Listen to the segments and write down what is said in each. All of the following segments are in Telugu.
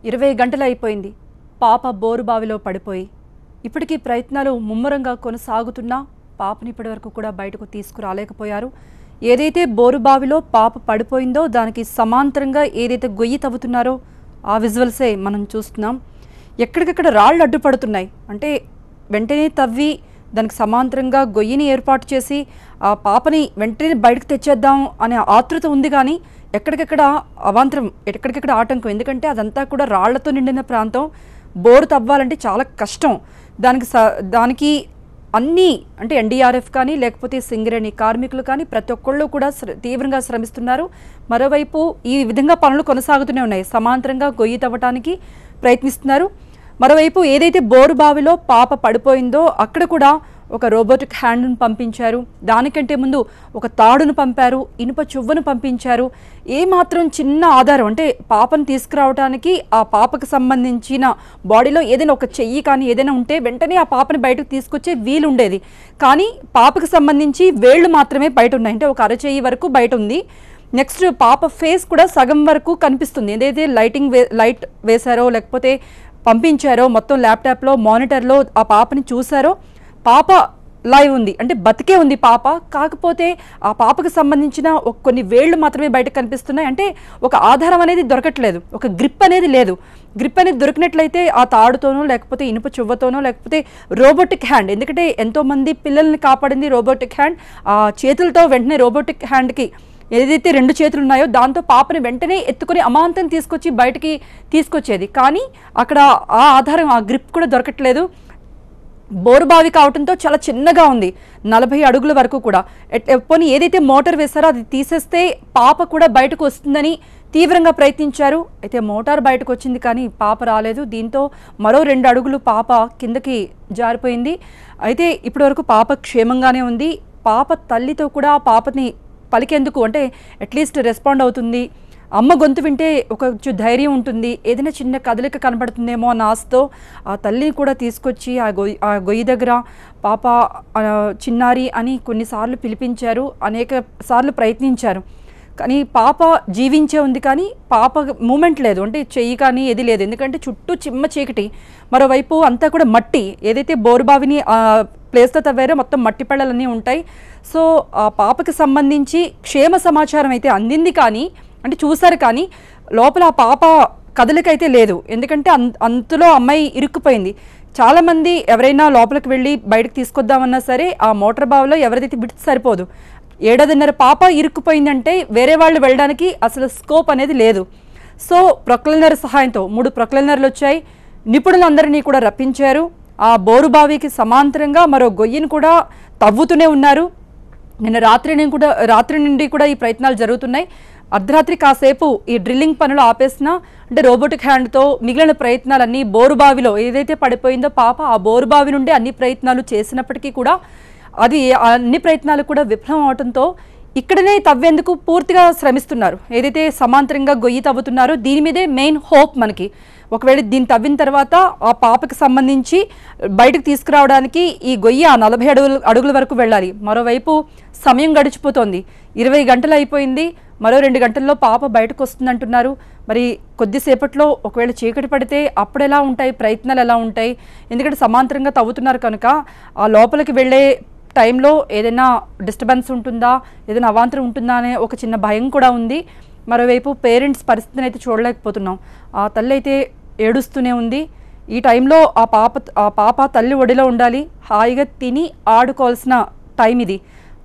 20 గంటలు అయిపోయింది. పాప బోరుబావిలో పడిపోయి ఇప్పటికీ ప్రయత్నాలు ముమ్మరంగా కొనసాగుతున్నా పాపని ఇప్పటివరకు కూడా బయటకు తీసుకురాలేకపోయారు. ఏదైతే బోరుబావిలో పాప పడిపోయిందో దానికి సమాంతరంగా ఏదైతే గొయ్యి తవ్వుతున్నారో ఆ విజువల్సే మనం చూస్తున్నాం. ఎక్కడికక్కడ రాళ్ళు అడ్డుపడుతున్నాయి. అంటే వెంటనే తవ్వి దానికి సమాంతరంగా గొయ్యిని ఏర్పాటు చేసి ఆ పాపని వెంటనే బయటకు తెచ్చేద్దాం అనే ఆతృత ఉంది. కానీ ఎక్కడికక్కడ అవాంతరం, ఎక్కడికక్కడ ఆటంకం. ఎందుకంటే అదంతా కూడా రాళ్లతో నిండిన ప్రాంతం. బోరు తవ్వాలంటే చాలా కష్టం. దానికి అన్నీ అంటే ఎన్డీఆర్ఎఫ్ కానీ లేకపోతే సింగరేణి కార్మికులు కానీ ప్రతి ఒక్కళ్ళు కూడా తీవ్రంగా శ్రమిస్తున్నారు. మరోవైపు ఈ విధంగా పనులు కొనసాగుతూనే ఉన్నాయి. సమాంతరంగా గొయ్యి తవ్వటానికి ప్రయత్నిస్తున్నారు. మరోవైపు ఏదైతే బోరు బావిలో పాప పడిపోయిందో అక్కడ కూడా ఒక రోబోటిక్ హ్యాండ్ను పంపించారు. దానికంటే ముందు ఒక తాడును పంపారు, ఇనుప చువ్వను పంపించారు. ఏమాత్రం చిన్న ఆధారం అంటే పాపను తీసుకురావడానికి ఆ పాపకు సంబంధించిన బాడీలో ఏదైనా ఒక చెయ్యి కానీ ఏదైనా ఉంటే వెంటనే ఆ పాపని బయటకు తీసుకొచ్చే వీలు ఉండేది. కానీ పాపకు సంబంధించి వేళ్ళు మాత్రమే బయట ఉన్నాయి. అంటే ఒక అరచెయ్యి వరకు బయట ఉంది. నెక్స్ట్ పాప ఫేస్ కూడా సగం వరకు కనిపిస్తుంది. ఏదైతే లైట్ వేశారో లేకపోతే పంపించారో మొత్తం ల్యాప్టాప్లో మానిటర్లో ఆ పాపని చూశారో పాప లైవ్ ఉంది, అంటే బతికే ఉంది పాప. కాకపోతే ఆ పాపకు సంబంధించిన కొన్ని వేళ్లు మాత్రమే బయట కనిపిస్తున్నాయి. అంటే ఒక ఆధారం అనేది దొరకట్లేదు, ఒక గ్రిప్ అనేది లేదు. గ్రిప్ అనేది దొరికినట్లయితే ఆ తాడుతోనో లేకపోతే ఇనుప చువ్వతోనో లేకపోతే రోబోటిక్ హ్యాండ్, ఎందుకంటే ఎంతోమంది పిల్లల్ని కాపాడింది రోబోటిక్ హ్యాండ్. ఆ చేతులతో వెంటనే రోబోటిక్ హ్యాండ్కి ఏదైతే 2 చేతులు ఉన్నాయో దాంతో పాపని వెంటనే ఎత్తుకొని అమాంతం తీసుకొచ్చి బయటికి తీసుకొచ్చేది. కానీ అక్కడ ఆ ఆధారం, ఆ గ్రిప్ కూడా దొరకట్లేదు. బోరుబావి కావడంతో చాలా చిన్నగా ఉంది, 40 అడుగుల వరకు కూడా. పోనీ ఏదైతే మోటార్ వేశారో అది తీసేస్తే పాప కూడా బయటకు వస్తుందని తీవ్రంగా ప్రయత్నించారు. అయితే మోటార్ బయటకు వచ్చింది కానీ పాప రాలేదు. దీంతో మరో 2 అడుగులు పాప కిందకి జారిపోయింది. అయితే ఇప్పటివరకు పాప క్షేమంగానే ఉంది. పాప తల్లితో కూడా పాపని పలికేందుకు అంటే అట్లీస్ట్ రెస్పాండ్ అవుతుంది. అమ్మ గొంతు వింటే ఒక ధైర్యం ఉంటుంది, ఏదైనా చిన్న కదలిక కనబడుతుందేమో అన్న ఆశతో ఆ తల్లిని కూడా తీసుకొచ్చి ఆ గొయ్యి దగ్గర పాప చిన్నారి అని కొన్నిసార్లు పిలిపించారు, అనేక సార్లు ప్రయత్నించారు. కానీ పాప జీవించే ఉంది కానీ పాప మూమెంట్ లేదు, అంటే చెయ్యి కానీ ఏది లేదు. ఎందుకంటే చుట్టూ చిమ్మ చీకటి, మరోవైపు అంతా కూడా మట్టి. ఏదైతే బోరుబావిని ప్లేస్తో తవ్వారో మొత్తం మట్టి పళ్ళలన్నీ ఉంటాయి. సో ఆ పాపకి సంబంధించి క్షేమ సమాచారం అయితే అందింది కానీ అంటే చూశారు కానీ లోపల ఆ పాప కదలికైతే లేదు. ఎందుకంటే అంతలో అమ్మాయి ఇరుక్కుపోయింది. చాలామంది ఎవరైనా లోపలికి వెళ్ళి బయటకు తీసుకొద్దామన్నా సరే ఆ మోటార్ బావిలో ఎవరిదైతే బిడ్స్ సరిపోదు. 7.5 పాప ఇరుక్కుపోయిందంటే వేరే వాళ్ళు వెళ్ళడానికి అసలు స్కోప్ అనేది లేదు. సో ప్రొక్లైనర్ సహాయంతో 3 ప్రొక్లైనర్లు వచ్చాయి. నిపుణులందరినీ కూడా రప్పించారు. ఆ బోరుబావికి సమాంతరంగా మరో గొయ్యిని కూడా తవ్వుతూనే ఉన్నారు. నిన్న రాత్రి నుండి కూడా ఈ ప్రయత్నాలు జరుగుతున్నాయి. అర్ధరాత్రి కాసేపు ఈ డ్రిల్లింగ్ పనులు ఆపేసినా అంటే రోబోటిక్ హ్యాండ్తో మిగిలిన ప్రయత్నాలన్నీ బోరుబావిలో ఏదైతే పడిపోయిందో పాప ఆ బోరుబావి నుండి అన్ని ప్రయత్నాలు చేసినప్పటికీ కూడా అది అన్ని ప్రయత్నాలు కూడా విఫలం అవడంతో ఇక్కడనే తవ్వేందుకు పూర్తిగా శ్రమిస్తున్నారు. ఏదైతే సమాంతరంగా గొయ్యి తవ్వుతున్నారో దీని మీదే మెయిన్ హోప్ మనకి. ఒకవేళ దీన్ని తవ్విన తర్వాత ఆ పాపకి సంబంధించి బయటకు తీసుకురావడానికి ఈ గొయ్యి ఆ 40 అడుగుల వరకు వెళ్ళాలి. మరోవైపు సమయం గడిచిపోతోంది, 20 గంటలు అయిపోయింది. మరో 2 గంటల్లో పాప బయటకు వస్తుందంటున్నారు. మరి కొద్దిసేపట్లో ఒకవేళ చీకటి పడితే అప్పుడు ఎలా ఉంటాయి, ప్రయత్నాలు ఎలా ఉంటాయి? ఎందుకంటే సమాంతరంగా తవ్వుతున్నారు కనుక ఆ లోపలికి వెళ్ళే టైంలో ఏదైనా డిస్టర్బెన్స్ ఉంటుందా, ఏదైనా అవాంతరం ఉంటుందా అనే ఒక చిన్న భయం కూడా ఉంది. మరోవైపు పేరెంట్స్ పరిస్థితిని అయితే చూడలేకపోతున్నాం. ఆ తల్లి అయితే ఏడుస్తూనే ఉంది. ఈ టైంలో ఆ పాప తల్లి ఒడిలో ఉండాలి, హాయిగా తిని ఆడుకోవాల్సిన టైం ఇది.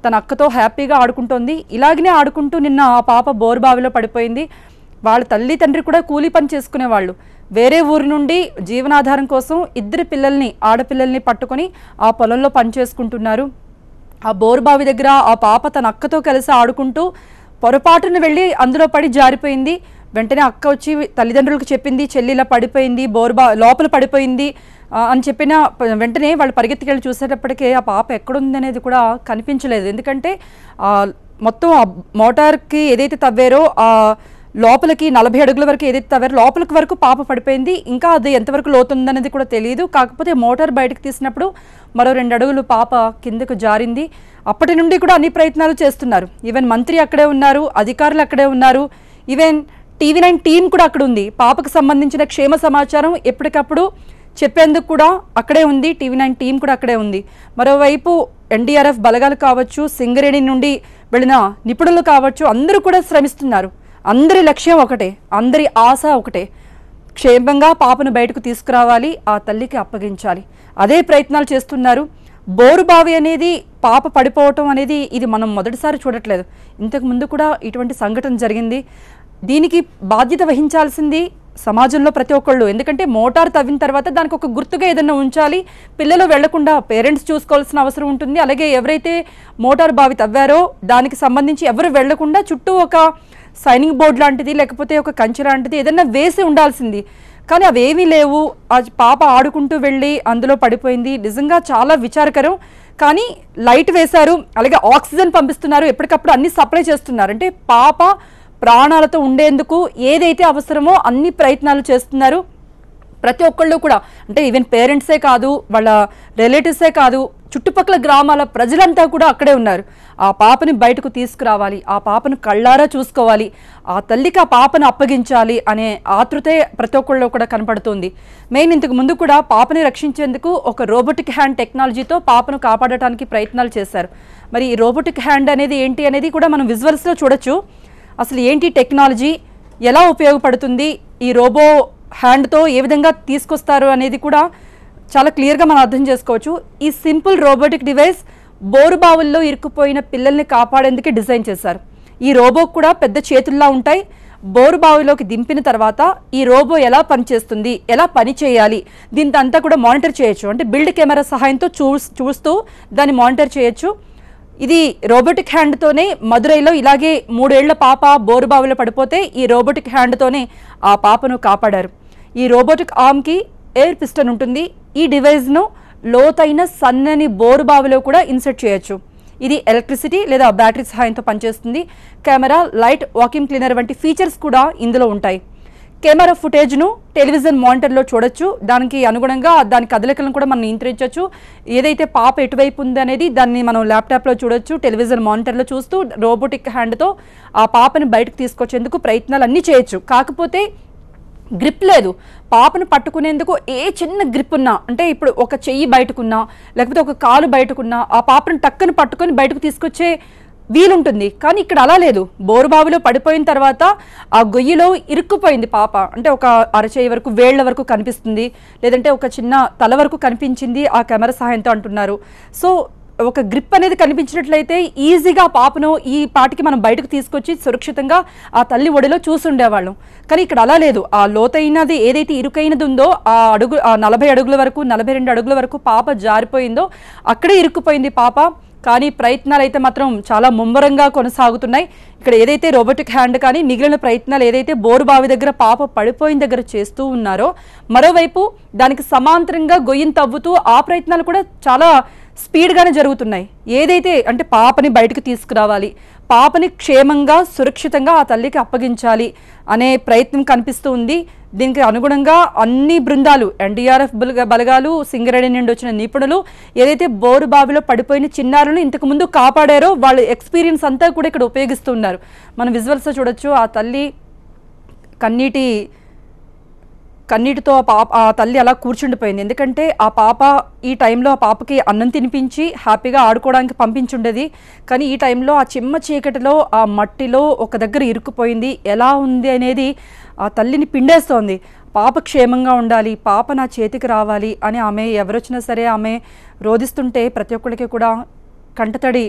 తన అక్కతో హ్యాపీగా ఆడుకుంటోంది. ఇలాగనే ఆడుకుంటూ నిన్న ఆ పాప బోరుబావిలో పడిపోయింది. వాళ్ళ తల్లి తండ్రి కూడా కూలీ పని చేసుకునేవాళ్ళు. వేరే ఊరి నుండి జీవనాధారం కోసం 2 ఆడపిల్లల్ని పట్టుకొని ఆ పొలంలో పని చేసుకుంటున్నారు. ఆ బోరుబావి దగ్గర ఆ పాప తన అక్కతో కలిసి ఆడుకుంటూ పొరపాటున వెళ్ళి అందులో పడి జారిపోయింది. వెంటనే అక్క వచ్చి తల్లిదండ్రులకు చెప్పింది, చెల్లి ఇలా పడిపోయింది, లోపల పడిపోయింది అని చెప్పిన వెంటనే వాళ్ళు పరిగెత్తికెళ్ళి చూసేటప్పటికే ఆ పాప ఎక్కడుంది అనేది కూడా కనిపించలేదు. ఎందుకంటే మొత్తం ఆ మోటార్కి ఏదైతే తవ్వారో ఆ లోపలికి 40 అడుగుల వరకు ఏదైతే తవ్వారో లోపలికి వరకు పాప పడిపోయింది. ఇంకా అది ఎంతవరకు లోతుందనేది కూడా తెలియదు. కాకపోతే మోటార్ బయటకు తీసినప్పుడు మరో 2 అడుగులు పాప కిందకు జారింది. అప్పటి నుండి కూడా అన్ని ప్రయత్నాలు చేస్తున్నారు. ఈవెన్ మంత్రి అక్కడే ఉన్నారు, అధికారులు అక్కడే ఉన్నారు, ఈవెన్ TV9 టీం కూడా అక్కడ ఉంది. పాపకు సంబంధించిన క్షేమ సమాచారం ఎప్పటికప్పుడు చెప్పేందుకు కూడా అక్కడే ఉంది. TV9 టీం కూడా అక్కడే ఉంది. మరోవైపు NDRF బలగాలు కావచ్చు, సింగరేణి నుండి వెళ్ళిన నిపుణులు కావచ్చు, అందరూ కూడా శ్రమిస్తున్నారు. అందరి లక్ష్యం ఒకటే, అందరి ఆశ ఒకటే, క్షేమంగా పాపను బయటకు తీసుకురావాలి, ఆ తల్లికి అప్పగించాలి. అదే ప్రయత్నాలు చేస్తున్నారు. బోరుబావి అనేది పాప పడిపోవటం అనేది ఇది మనం మొదటిసారి చూడట్లేదు. ఇంతకు ముందు కూడా ఇటువంటి సంఘటన జరిగింది. దీనికి బాధ్యత వహించాల్సింది సమాజంలో ప్రతి ఒక్కళ్ళు. ఎందుకంటే మోటార్ తవ్విన తర్వాత దానికి ఒక గుర్తుగా ఏదైనా ఉంచాలి. పిల్లలు వెళ్లకుండా పేరెంట్స్ చూసుకోవాల్సిన అవసరం ఉంటుంది. అలాగే ఎవరైతే మోటార్ బావి తవ్వారో దానికి సంబంధించి ఎవరు వెళ్లకుండా చుట్టూ ఒక సైనింగ్ బోర్డు లాంటిది లేకపోతే ఒక కంచె లాంటిది ఏదైనా వేసి ఉండాల్సింది. కానీ అవేమీ లేవు. ఆ పాప ఆడుకుంటూ వెళ్ళి అందులో పడిపోయింది. నిజంగా చాలా విచారకరం. కానీ లైట్ వేశారు, అలాగే ఆక్సిజన్ పంపిస్తున్నారు, ఎప్పటికప్పుడు అన్ని సప్లై చేస్తున్నారు. అంటే పాప ప్రాణాలతో ఉండేందుకు ఏదైతే అవసరమో అన్ని ప్రయత్నాలు చేస్తున్నారు ప్రతి ఒక్కళ్ళు కూడా. అంటే ఈవెన్ పేరెంట్సే కాదు, వాళ్ళ రిలేటివ్సే కాదు, చుట్టుపక్కల గ్రామాల ప్రజలంతా కూడా అక్కడే ఉన్నారు. ఆ పాపని బయటకు తీసుకురావాలి, ఆ పాపను కళ్ళారా చూసుకోవాలి, ఆ తల్లికి ఆ పాపను అప్పగించాలి అనే ఆతృతే ప్రతి ఒక్కళ్ళు కూడా కనపడుతుంది. మెయిన్ ఇంతకు ముందు కూడా పాపని రక్షించేందుకు ఒక రోబోటిక్ హ్యాండ్ టెక్నాలజీతో పాపను కాపాడటానికి ప్రయత్నాలు చేశారు. మరి ఈ రోబోటిక్ హ్యాండ్ అనేది ఏంటి అనేది కూడా మనం విజువల్స్లో చూడొచ్చు. అసలు ఏంటి టెక్నాలజీ, ఎలా ఉపయోగపడుతుంది, ఈ రోబో హ్యాండ్తో ఏ విధంగా తీసుకొస్తారు అనేది కూడా చాలా క్లియర్గా మనం అర్థం చేసుకోవచ్చు. ఈ సింపుల్ రోబోటిక్ డివైస్ బోరుబావుల్లో ఇరుక్కుపోయిన పిల్లల్ని కాపాడేందుకే డిజైన్ చేశారు. ఈ రోబో కూడా పెద్ద చేతుల్లా ఉంటాయి. బోరుబావిలోకి దింపిన తర్వాత ఈ రోబో ఎలా పనిచేస్తుంది, ఎలా పని చేయాలి, దీంతో అంతా కూడా మానిటర్ చేయొచ్చు. అంటే బిల్డ్ కెమెరా సహాయంతో చూస్తూ దాన్ని మానిటర్ చేయొచ్చు. ఇది రోబోటిక్ హ్యాండ్తోనే మదురైలో ఇలాగే 3 ఏళ్ల పాప బోరుబావిలో పడిపోతే ఈ రోబోటిక్ హ్యాండ్తోనే ఆ పాపను కాపాడారు. ఈ రోబోటిక్ ఆర్మ్కి ఎయిర్ పిస్టన్ ఉంటుంది. ఈ డివైస్ను లోతైన సన్నని బోరుబావిలో కూడా ఇన్సర్ట్ చేయొచ్చు. ఇది ఎలక్ట్రిసిటీ లేదా బ్యాటరీ సహాయంతో పనిచేస్తుంది. కెమెరా, లైట్, వాక్యూమ్ క్లీనర్ వంటి ఫీచర్స్ కూడా ఇందులో ఉంటాయి. కెమెరా ఫుటేజ్ను టెలివిజన్ మానిటర్లో చూడొచ్చు. దానికి అనుగుణంగా దాని కదలికలను కూడా మనం నియంత్రించవచ్చు. ఏదైతే పాప ఎటువైపు ఉంది అనేది దాన్ని మనం ల్యాప్టాప్లో చూడొచ్చు. టెలివిజన్ మానిటర్లో చూస్తూ రోబోటిక్ హ్యాండ్తో ఆ పాపని బయటకు తీసుకొచ్చేందుకు ప్రయత్నాలు అన్నీ చేయొచ్చు. కాకపోతే గ్రిప్ లేదు. పాపను పట్టుకునేందుకు ఏ చిన్న గ్రిప్ ఉన్నా, అంటే ఇప్పుడు ఒక చెయ్యి బయటకున్నా లేకపోతే ఒక కాలు బయటకున్నా ఆ పాపను టక్కుని పట్టుకొని బయటకు తీసుకొచ్చే వీలుంటుంది. కానీ ఇక్కడ అలా లేదు. బోరుబావిలో పడిపోయిన తర్వాత ఆ గొయ్యిలో ఇరుక్కుపోయింది పాప. అంటే ఒక అరచేయి వరకు, వేళ్ల వరకు కనిపిస్తుంది, లేదంటే ఒక చిన్న తల వరకు కనిపించింది ఆ కెమెరా సహాయంతో అంటున్నారు. సో ఒక గ్రిప్ అనేది కనిపించినట్లయితే ఈజీగా పాపను ఈ పాటికి మనం బయటకు తీసుకొచ్చి సురక్షితంగా ఆ తల్లి ఒడిలో చూసుండేవాళ్ళం. కానీ ఇక్కడ అలా లేదు. ఆ లోతైనది ఏదైతే ఇరుకైనది ఉందో ఆ 40 అడుగుల వరకు, 42 అడుగుల వరకు పాప జారిపోయిందో అక్కడే ఇరుక్కుపోయింది పాప. కానీ ప్రయత్నాలు అయితే మాత్రం చాలా ముమ్మరంగా కొనసాగుతున్నాయి. ఇక్కడ ఏదైతే రోబోటిక్ హ్యాండ్ కానీ మిగిలిన ప్రయత్నాలు ఏదైతే బోరుబావి దగ్గర పాప పడిపోయిన దగ్గర చేస్తూ ఉన్నారో, మరోవైపు దానికి సమాంతరంగా గొయ్యిని తవ్వుతూ ఆ ప్రయత్నాలు కూడా చాలా స్పీడ్గానే జరుగుతున్నాయి. ఏదైతే అంటే పాపని బయటకు తీసుకురావాలి, పాపని క్షేమంగా సురక్షితంగా ఆ తల్లికి అప్పగించాలి అనే ప్రయత్నం కనిపిస్తూ ఉంది. దీనికి అనుగుణంగా అన్ని బృందాలు, NDRF బలగాలు, సింగరేణి నుండి వచ్చిన నిపుణులు ఏదైతే బోరుబావిలో పడిపోయిన చిన్నారులను ఇంతకు ముందు కాపాడారో వాళ్ళ ఎక్స్పీరియన్స్ అంతా కూడా ఇక్కడ ఉపయోగిస్తున్నారు. మనం విజువల్స్లో చూడొచ్చు. ఆ తల్లి కన్నీటితో ఆ తల్లి అలా కూర్చుండిపోయింది. ఎందుకంటే ఆ పాప ఈ టైంలో ఆ పాపకి అన్నం తినిపించి హ్యాపీగా ఆడుకోవడానికి పంపించుండేది. కానీ ఈ టైంలో ఆ చిమ్మ చీకటిలో ఆ మట్టిలో ఒక దగ్గర ఇరుక్కుపోయింది. ఎలా ఉంది అనేది ఆ తల్లిని పిండేస్తోంది. పాప క్షేమంగా ఉండాలి, పాప నా చేతికి రావాలి అని ఆమె ఎవరొచ్చినా సరే ఆమె రోధిస్తుంటే ప్రతి ఒక్కరికి కూడా కంటతడి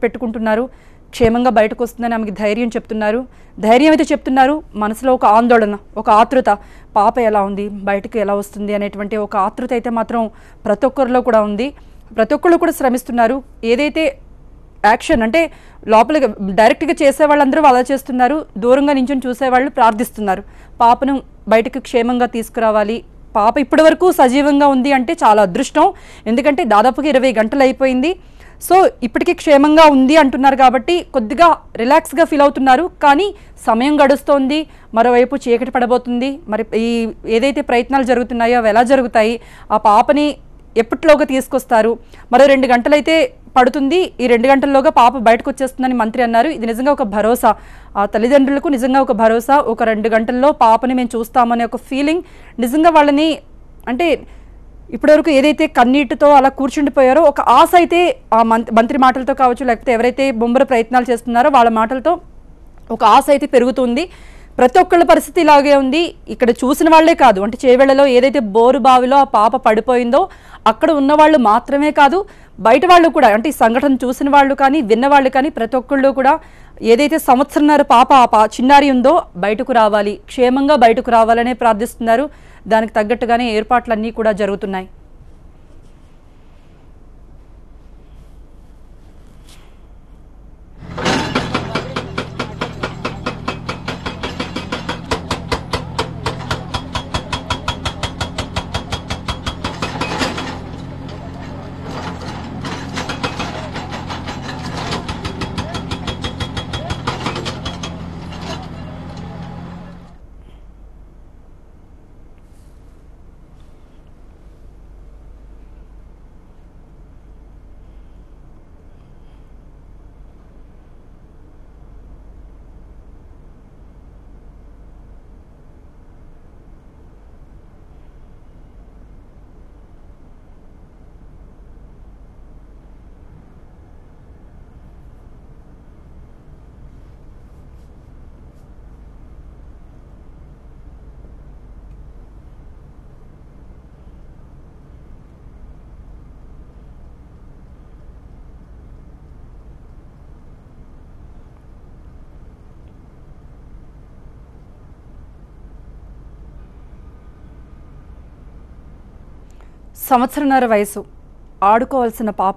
పెట్టుకుంటున్నారు. క్షేమంగా బయటకు వస్తుందని ఆమెకి ధైర్యం చెప్తున్నారు. ధైర్యం అయితే చెప్తున్నారు, మనసులో ఒక ఆందోళన, ఒక ఆతృత, పాప ఎలా ఉంది, బయటకు ఎలా వస్తుంది అనేటువంటి ఒక ఆతృత అయితే మాత్రం ప్రతి ఒక్కరిలో కూడా ఉంది. ప్రతి ఒక్కళ్ళు కూడా శ్రమిస్తున్నారు. ఏదైతే యాక్షన్ అంటే లోపలికి డైరెక్ట్గా చేసేవాళ్ళందరూ అలా చేస్తున్నారు. దూరంగా నించొని చూసేవాళ్ళు ప్రార్థిస్తున్నారు, పాపను బయటకు క్షేమంగా తీసుకురావాలి. పాప ఇప్పటి వరకు సజీవంగా ఉంది అంటే చాలా అదృష్టం. ఎందుకంటే దాదాపుగా 20 గంటలు అయిపోయింది. సో ఇప్పటికీ క్షేమంగా ఉంది అంటున్నారు కాబట్టి కొద్దిగా రిలాక్స్గా ఫీల్ అవుతున్నారు. కానీ సమయం గడుస్తోంది, మరోవైపు చీకటి పడబోతుంది. మరి ఈ ఏదైతే ప్రయత్నాలు జరుగుతున్నాయో అవి ఎలా జరుగుతాయి, ఆ పాపని ఎప్పటిలోగా తీసుకొస్తారు? మరో 2 గంటలైతే పడుతుంది, ఈ 2 గంటల్లోగా పాప బయటకు వచ్చేస్తుందని మంత్రి అన్నారు. ఇది నిజంగా ఒక భరోసా, ఆ తల్లిదండ్రులకు నిజంగా ఒక భరోసా. ఒక 2 గంటల్లో పాపని మేము చూస్తామనే ఒక ఫీలింగ్ నిజంగా వాళ్ళని, అంటే ఇప్పటివరకు ఏదైతే కన్నీటితో అలా కూర్చుండిపోయారో ఒక ఆశ అయితే ఆ మంత్రి మాటలతో కావచ్చు, లేకపోతే ఎవరైతే ముమ్మర ప్రయత్నాలు చేస్తున్నారో వాళ్ళ మాటలతో ఒక ఆశ అయితే పెరుగుతుంది. ప్రతి ఒక్కళ్ళ పరిస్థితి ఇలాగే ఉంది. ఇక్కడ చూసిన వాళ్లే కాదు, అంటే చేవెళ్లలో ఏదైతే బోరు బావిలో ఆ పాప పడిపోయిందో అక్కడ ఉన్న వాళ్ళు మాత్రమే కాదు, బయట వాళ్ళు కూడా, అంటే ఈ సంఘటన చూసిన వాళ్ళు కానీ విన్నవాళ్ళు కానీ ప్రతి ఒక్కళ్ళు కూడా ఏదైతే సంవత్సరంన్నర పాప చిన్నారి ఉందో బయటకు రావాలి, క్షేమంగా బయటకు రావాలనే ప్రార్థిస్తున్నారు. దానికి తగ్గట్టుగానే ఏర్పాట్లన్నీ కూడా జరుగుతున్నాయి. సంవత్సరన్నర వయసు, ఆడుకోవాల్సిన పాప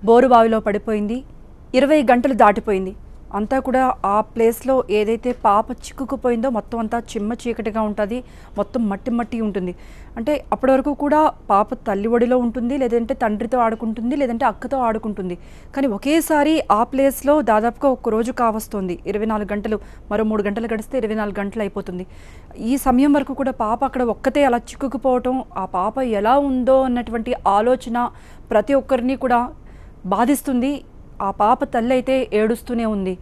బోరుబావిలో పడిపోయింది. 20 గంటలు దాటిపోయింది. అంతా కూడా ఆ ప్లేస్లో ఏదైతే పాప చిక్కుకుపోయిందో మొత్తం అంతా చిమ్మ చీకటిగా ఉంటుంది, మొత్తం మట్టి మట్టి ఉంటుంది. అంటే అప్పటి వరకు కూడా పాప తల్లి ఒడిలో ఉంటుంది, లేదంటే తండ్రితో ఆడుకుంటుంది, లేదంటే అక్కతో ఆడుకుంటుంది. కానీ ఒకేసారి ఆ ప్లేస్లో దాదాపుగా ఒక్క రోజు కావస్తుంది. 24 గంటలు, మరో 3 గంటలు గడిస్తే 24 గంటలు అయిపోతుంది. ఈ సమయం వరకు కూడా పాప అక్కడ ఒక్కతే అలా చిక్కుకుపోవటం, ఆ పాప ఎలా ఉందో అన్నటువంటి ఆలోచన ప్రతి ఒక్కరిని కూడా బాధిస్తుంది. ఆ పాప తల్లి అయితే ఏడుస్తూనే ఉంది.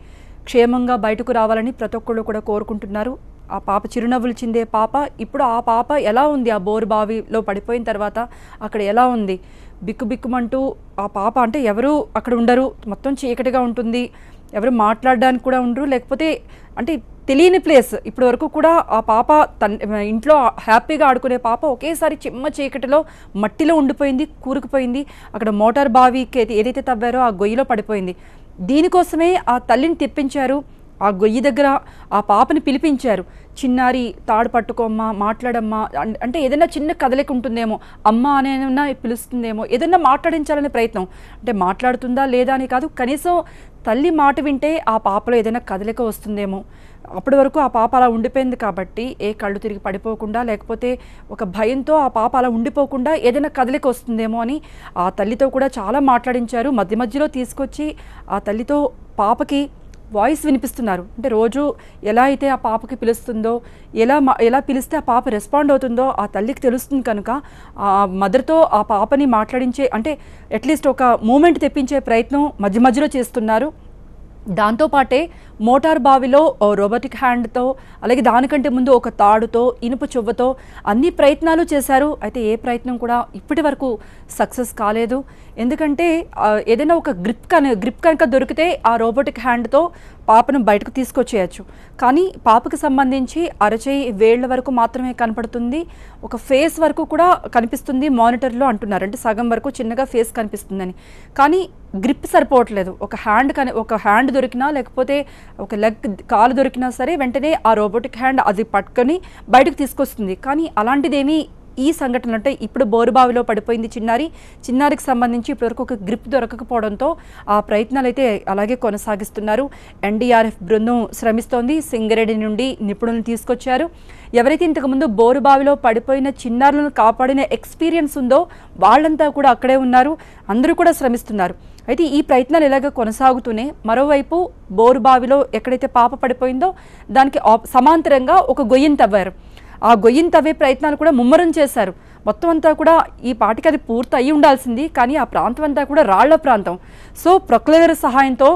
క్షేమంగా బయటకు రావాలని ప్రతి ఒక్కళ్ళు కూడా కోరుకుంటున్నారు. ఆ పాప చిరునవ్వులు చిందే పాప, ఇప్పుడు ఆ పాప ఎలా ఉంది? ఆ బోరు బావిలో పడిపోయిన తర్వాత అక్కడ ఎలా ఉంది? బిక్కుబిక్కుమంటూ ఆ పాప, అంటే ఎవరు అక్కడ ఉండరు, మొత్తం చీకటిగా ఉంటుంది, ఎవరు మాట్లాడడానికి కూడా ఉండరు, లేకపోతే అంటే తెలియని ప్లేస్. ఇప్పటి వరకు కూడా ఆ పాప ఇంట్లో హ్యాపీగా ఆడుకునే పాప ఒకేసారి చిమ్మ చీకటిలో మట్టిలో ఉండిపోయింది, కూరుకుపోయింది. అక్కడ మోటార్ బావికి ఏదైతే తవ్వారో ఆ గొయ్యిలో పడిపోయింది. దీనికోసమే ఆ తల్లిని తెప్పించారు. ఆ గొయ్యి దగ్గర ఆ పాపని పిలిపించారు. చిన్నారి, తాడు పట్టుకోమ్మా, మాట్లాడమ్మా, అంటే ఏదైనా చిన్న కదలిక ఉంటుందేమో, అమ్మ అనేనా పిలుస్తుందేమో, ఏదైనా మాట్లాడించాలనే ప్రయత్నం. అంటే మాట్లాడుతుందా లేదా అని కాదు, కనీసం తల్లి మాట వింటే ఆ పాపలో ఏదైనా కదలిక వస్తుందేమో. అప్పటి వరకు ఆ పాప అలా ఉండిపోయింది కాబట్టి ఏ కళ్ళు తిరిగి పడిపోకుండా, లేకపోతే ఒక భయంతో ఆ పాప అలా ఉండిపోకుండా ఏదైనా కదలిక వస్తుందేమో అని ఆ తల్లితో కూడా చాలా మాట్లాడించారు. మధ్య మధ్యలో తీసుకొచ్చి ఆ తల్లితో పాపకి వాయిస్ వినిపిస్తున్నారు. అంటే రోజు ఎలా అయితే ఆ పాపకి పిలుస్తుందో, ఎలా పిలిస్తే ఆ పాప రెస్పాండ్ అవుతుందో ఆ తల్లికి తెలుస్తుంది. కనుక ఆ మదర్తో ఆ పాపని మాట్లాడించే, అంటే అట్లీస్ట్ ఒక మూమెంట్ తెప్పించే ప్రయత్నం మధ్య మధ్యలో చేస్తున్నారు. దాంతోపాటే మోటార్ బావిలో రోబోటిక్ హ్యాండ్తో, అలాగే దానికంటే ముందు ఒక తాడుతో, ఇనుప చువ్వతో అన్ని ప్రయత్నాలు చేశారు. అయితే ఏ ప్రయత్నం కూడా ఇప్పటి వరకు సక్సెస్ కాలేదు. ఎందుకంటే ఏదైనా ఒక గ్రిప్ కనుక దొరికితే ఆ రోబోటిక్ హ్యాండ్తో పాపను బయటకు తీసుకొచ్చేయచ్చు. కానీ పాపకు సంబంధించి అరచేయి వేళ్ల వరకు మాత్రమే కనపడుతుంది, ఒక ఫేస్ వరకు కూడా కనిపిస్తుంది మానిటర్లో అంటున్నారు. అంటే సగం వరకు చిన్నగా ఫేస్ కనిపిస్తుందని. కానీ గ్రిప్ సరిపోవట్లేదు. ఒక హ్యాండ్ దొరికినా, లేకపోతే ఒక లెగ్, కాలు దొరికినా సరే వెంటనే ఆ రోబోటిక్ హ్యాండ్ అది పట్టుకొని బయటకు తీసుకొస్తుంది. కానీ అలాంటిదేమీ ఈ సంఘటన, అంటే ఇప్పుడు బోరుబావిలో పడిపోయింది చిన్నారికి సంబంధించి ఇప్పటివరకు ఒక గ్రిప్ దొరకకపోవడంతో ఆ ప్రయత్నాలు అయితే అలాగే కొనసాగిస్తున్నారు. ఎన్డీఆర్ఎఫ్ బృందం శ్రమిస్తోంది. సింగరేణి నుండి నిపుణులను తీసుకొచ్చారు. ఎవరైతే ఇంతకుముందు బోరుబావిలో పడిపోయిన చిన్నారులను కాపాడిన ఎక్స్పీరియన్స్ ఉందో వాళ్ళంతా కూడా అక్కడే ఉన్నారు. అందరూ కూడా శ్రమిస్తున్నారు. అయితే ఈ ప్రయత్నాలు ఇలాగ కొనసాగుతూనే మరోవైపు బోరుబావిలో ఎక్కడైతే పాప పడిపోయిందో దానికి సమాంతరంగా ఒక గొయ్యిని తవ్వారు. ఆ గొయ్యిని తవ్వే ప్రయత్నాలు కూడా ముమ్మరం చేశారు. మొత్తం అంతా కూడా ఈ పాటికి అది పూర్తి అయి ఉండాల్సింది, కానీ ఆ ప్రాంతం అంతా కూడా రాళ్ల ప్రాంతం. సో ప్రొక్లైనర్ సహాయంతో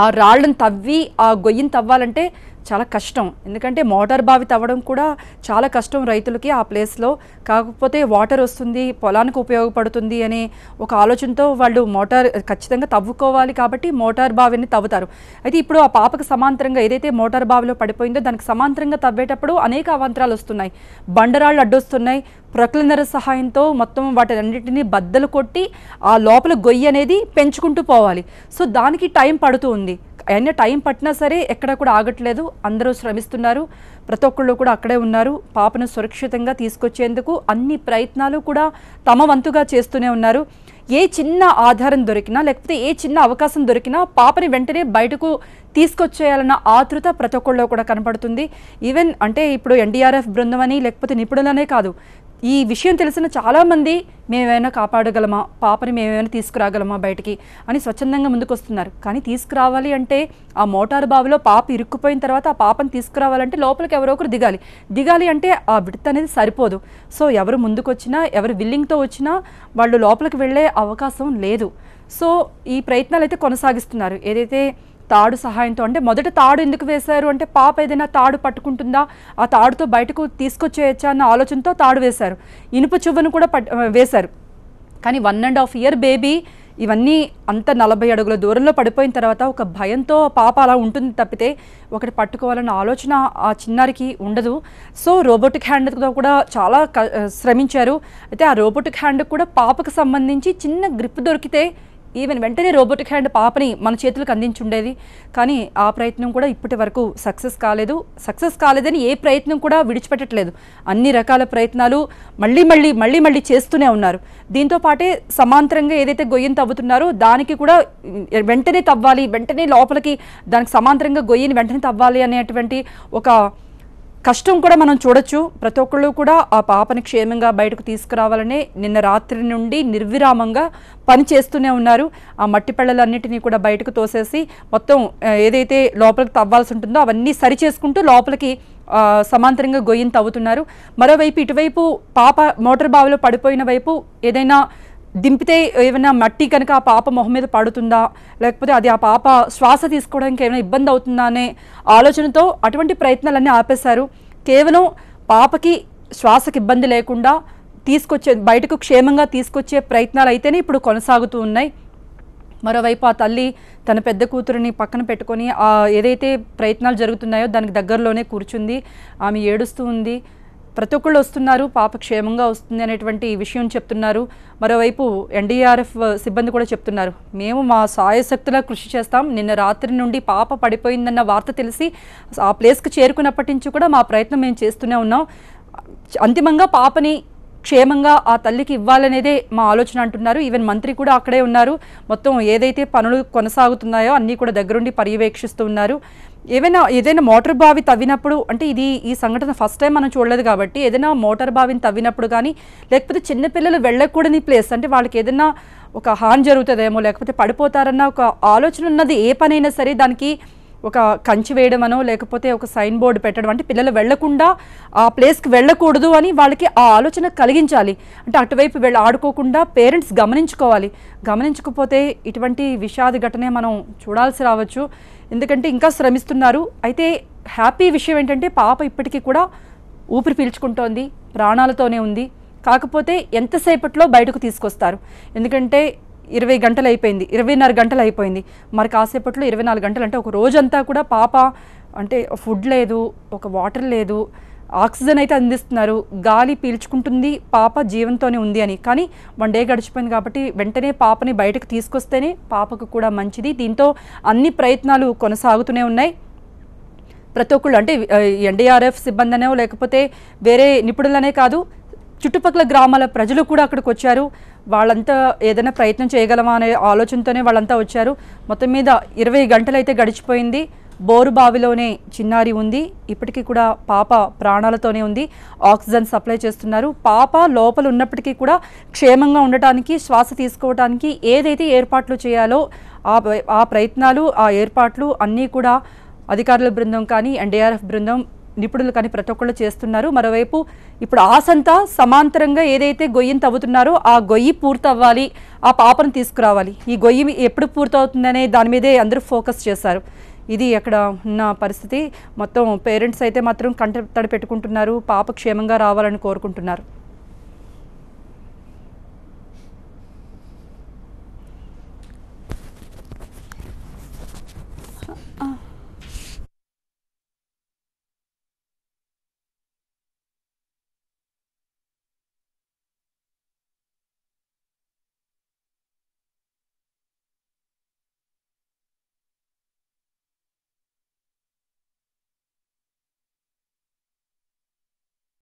ఆ రాళ్ళను తవ్వి ఆ గొయ్యిని తవ్వాలంటే చాలా కష్టం. ఎందుకంటే మోటార్ బావి తవ్వడం కూడా చాలా కష్టం రైతులకి ఆ ప్లేస్లో. కాకపోతే వాటర్ వస్తుంది, పొలానికి ఉపయోగపడుతుంది అనే ఒక ఆలోచనతో వాళ్ళు మోటార్ ఖచ్చితంగా తవ్వుకోవాలి కాబట్టి మోటార్ బావిని తవ్వుతారు. అయితే ఇప్పుడు ఆ పాపకు సమాంతరంగా ఏదైతే మోటార్ బావిలో పడిపోయిందో దానికి సమాంతరంగా తవ్వేటప్పుడు అనేక అవాంతరాలు వస్తున్నాయి, బండరాళ్ళు అడ్డొస్తున్నాయి. ప్రొక్లైనర్ సహాయంతో మొత్తం వాటినన్నింటినీ బద్దలు కొట్టి ఆ లోపల గొయ్యి అనేది పెంచుకుంటూ పోవాలి. సో దానికి టైం పడుతూ ఉంది. అయినా టైం పట్టినా సరే ఎక్కడ కూడా ఆగట్లేదు, అందరూ శ్రమిస్తున్నారు, ప్రతి ఒక్కళ్ళు కూడా అక్కడే ఉన్నారు. పాపను సురక్షితంగా తీసుకొచ్చేందుకు అన్ని ప్రయత్నాలు కూడా తమ వంతుగా చేస్తూనే ఉన్నారు. ఏ చిన్న ఆధారం దొరికినా లేకపోతే ఏ చిన్న అవకాశం దొరికినా పాపని వెంటనే బయటకు తీసుకొచ్చేయాలన్న ఆతృత ప్రతి ఒక్కళ్ళలో కూడా కనపడుతుంది. ఈవెన్ అంటే ఇప్పుడు ఎన్డీఆర్ఎఫ్ బృందం అని లేకపోతే నిపుణులనే కాదు, ఈ విషయం తెలిసిన చాలామంది మేమేమైనా కాపాడగలమా, పాపని మేమేమైనా తీసుకురాగలమా బయటికి అని స్వచ్ఛందంగా ముందుకు వస్తున్నారు. కానీ తీసుకురావాలి అంటే ఆ మోటారు బావిలో పాప ఇరుక్కుపోయిన తర్వాత ఆ పాపని తీసుకురావాలంటే లోపలికి ఎవరో ఒకరు దిగాలి అంటే ఆ విడత అనేది సరిపోదు. సో ఎవరు ముందుకు వచ్చినా ఎవరు విల్లింగ్తో వచ్చినా వాళ్ళు లోపలికి వెళ్ళే అవకాశం లేదు. సో ఈ ప్రయత్నాలు అయితే కొనసాగిస్తున్నారు. ఏదైతే తాడు సహాయంతో, అంటే మొదట తాడు ఎందుకు వేశారు అంటే పాప ఏదైనా తాడు పట్టుకుంటుందా, ఆ తాడుతో బయటకు తీసుకొచ్చేయచ్చా అన్న ఆలోచనతో తాడు వేశారు. ఇనుప చువ్వను కూడా వేశారు. కానీ 1.5 year బేబీ ఇవన్నీ అంత 40 అడుగుల దూరంలో పడిపోయిన తర్వాత ఒక భయంతో పాప అలా ఉంటుంది తప్పితే ఒకటి పట్టుకోవాలన్న ఆలోచన ఆ చిన్నారికి ఉండదు. సో రోబోటిక్ హ్యాండ్తో కూడా చాలా శ్రమించారు. అయితే ఆ రోబోటిక్ హ్యాండ్ కూడా పాపకు సంబంధించి చిన్న గ్రిప్ దొరికితే ఈవెన్ వెంటనే రోబోటిక్ హ్యాండ్ పాపని మన చేతులకు అందించుండేది. కానీ ఆ ప్రయత్నం కూడా ఇప్పటి వరకు సక్సెస్ కాలేదని ఏ ప్రయత్నం కూడా విడిచిపెట్టట్లేదు. అన్ని రకాల ప్రయత్నాలు మళ్ళీ చేస్తూనే ఉన్నారు. దీంతో పాటే సమాంతరంగా ఏదైతే గొయ్యిని తవ్వుతున్నారో దానికి కూడా వెంటనే తవ్వాలి, వెంటనే లోపలికి దానికి సమాంతరంగా గొయ్యిని వెంటనే తవ్వాలి అనేటువంటి ఒక కష్టం కూడా మనం చూడొచ్చు. ప్రతి ఒక్కళ్ళు కూడా ఆ పాపని క్షేమంగా బయటకు తీసుకురావాలని నిన్న రాత్రి నుండి నిర్విరామంగా పని చేస్తూనే ఉన్నారు. ఆ మట్టి పెళ్ళలన్నిటినీ కూడా బయటకు తోసేసి మొత్తం ఏదైతే లోపలికి తవ్వాల్సి ఉంటుందో అవన్నీ సరి చేసుకుంటూ లోపలికి సమాంతరంగా గొయ్యిని తవ్వుతున్నారు. మరోవైపు ఇటువైపు పాప మోటార్ బావిలో పడిపోయిన వైపు ఏదైనా దింపితే ఏమైనా మట్టి కనుక ఆ పాప మొహం మీద పడుతుందా, లేకపోతే అది ఆ పాప శ్వాస తీసుకోవడానికి ఏమైనా ఇబ్బంది అవుతుందా అనే ఆలోచనతో అటువంటి ప్రయత్నాలన్నీ ఆపేశారు. కేవలం పాపకి శ్వాసకి ఇబ్బంది లేకుండా బయటకు క్షేమంగా తీసుకొచ్చే ప్రయత్నాలు అయితేనే ఇప్పుడు కొనసాగుతూ ఉన్నాయి. మరోవైపు ఆ తల్లి తన పెద్ద కూతురిని పక్కన పెట్టుకొని ఏదైతే ప్రయత్నాలు జరుగుతున్నాయో దానికి దగ్గరలోనే కూర్చుంది. ఆమె ఏడుస్తూ ఉంది. ప్రతి ఒక్కళ్ళు వస్తున్నారు, పాప క్షేమంగా వస్తుంది అనేటువంటి విషయం చెప్తున్నారు. మరోవైపు ఎన్డీఆర్ఎఫ్ సిబ్బంది కూడా చెప్తున్నారు, మేము మా సాయశక్తులా కృషి చేస్తాం. నిన్న రాత్రి నుండి పాప పడిపోయిందన్న వార్త తెలిసి ఆ ప్లేస్కి చేరుకున్నప్పటి నుంచి కూడా మా ప్రయత్నం మేము చేస్తూనే ఉన్నాం. అంతిమంగా పాపని క్షేమంగా ఆ తల్లికి ఇవ్వాలనేదే మా ఆలోచన అంటున్నారు. ఈవెన్ మంత్రి కూడా అక్కడే ఉన్నారు. మొత్తం ఏదైతే పనులు కొనసాగుతున్నాయో అన్నీ కూడా దగ్గరుండి పర్యవేక్షిస్తూ ఉన్నారు. ఏదైనా మోటార్ బావి తవ్వినప్పుడు, అంటే ఈ సంఘటన ఫస్ట్ టైం మనం చూడలేదు కాబట్టి, ఏదైనా మోటార్ బావిని తవ్వినప్పుడు కానీ లేకపోతే చిన్నపిల్లలు వెళ్ళకూడని ప్లేస్, అంటే వాళ్ళకి ఏదైనా ఒక హాని జరుగుతుందేమో లేకపోతే పడిపోతారన్న ఒక ఆలోచన ఉన్నది ఏ పనైనా సరే దానికి ఒక కంచి వేయడమనో లేకపోతే ఒక సైన్ బోర్డు పెట్టడం, అంటే పిల్లలు వెళ్లకుండా ఆ ప్లేస్కి వెళ్ళకూడదు అని వాళ్ళకి ఆ ఆలోచన కలిగించాలి. అంటే అటువైపు ఆడుకోకుండా పేరెంట్స్ గమనించకపోతే ఇటువంటి విషాద ఘటనే మనం చూడాల్సి రావచ్చు. ఎందుకంటే ఇంకా శ్రమిస్తున్నారు. అయితే హ్యాపీ విషయం ఏంటంటే పాప ఇప్పటికీ కూడా ఊపిరి పీల్చుకుంటోంది, ప్రాణాలతోనే ఉంది. కాకపోతే ఎంతసేపట్లో బయటకు తీసుకొస్తారు, ఎందుకంటే 20 గంటలు అయిపోయింది, 20.5 గంటలు అయిపోయింది. మరి కాసేపట్లో 24 గంటలు, అంటే ఒక రోజంతా కూడా పాప అంటే ఫుడ్ లేదు, ఒక వాటర్ లేదు, ఆక్సిజన్ అయితే అందిస్తున్నారు, గాలి పీల్చుకుంటుంది, పాప జీవంతోనే ఉంది అని. కానీ 1 day గడిచిపోయింది కాబట్టి వెంటనే పాపని బయటకు తీసుకొస్తేనే పాపకు కూడా మంచిది. దీంతో అన్ని ప్రయత్నాలు కొనసాగుతూనే ఉన్నాయి. ప్రతి ఒక్కళ్ళు, అంటే ఎన్డీఆర్ఎఫ్ సిబ్బంది అనో లేకపోతే వేరే నిపుణులనే కాదు, చుట్టుపక్కల గ్రామాల ప్రజలు కూడా అక్కడికి వచ్చారు. వాళ్ళంతా ఏదైనా ప్రయత్నం చేయగలమా అనే ఆలోచనతోనే వాళ్ళంతా వచ్చారు. మొత్తం మీద 20 గంటలు అయితే గడిచిపోయింది. బోరు బావిలోనే చిన్నారి ఉంది. ఇప్పటికీ కూడా పాప ప్రాణాలతోనే ఉంది. ఆక్సిజన్ సప్లై చేస్తున్నారు. పాప లోపల ఉన్నప్పటికీ కూడా క్షేమంగా ఉండటానికి, శ్వాస తీసుకోవడానికి ఏదైతే ఏర్పాట్లు చేయాలో ఆ ప్రయత్నాలు, ఆ ఏర్పాట్లు అన్నీ కూడా అధికారుల బృందం కానీ ఎన్డీఆర్ఎఫ్ బృందం నిపుణులు కానీ ప్రతి ఒక్కళ్ళు చేస్తున్నారు. మరోవైపు ఇప్పుడు ఆసంతా సమాంతరంగా ఏదైతే గొయ్యిని తవ్వుతున్నారో ఆ గొయ్యి పూర్తవ్వాలి, ఆ పాపను తీసుకురావాలి. ఈ గొయ్యి ఎప్పుడు పూర్తవుతుందనే దాని మీదే అందరూ ఫోకస్ చేశారు. ఇది అక్కడ ఉన్న పరిస్థితి. మొత్తం పేరెంట్స్ అయితే మాత్రం కంట తడి పెట్టుకుంటున్నారు, పాప క్షేమంగా రావాలని కోరుకుంటున్నారు.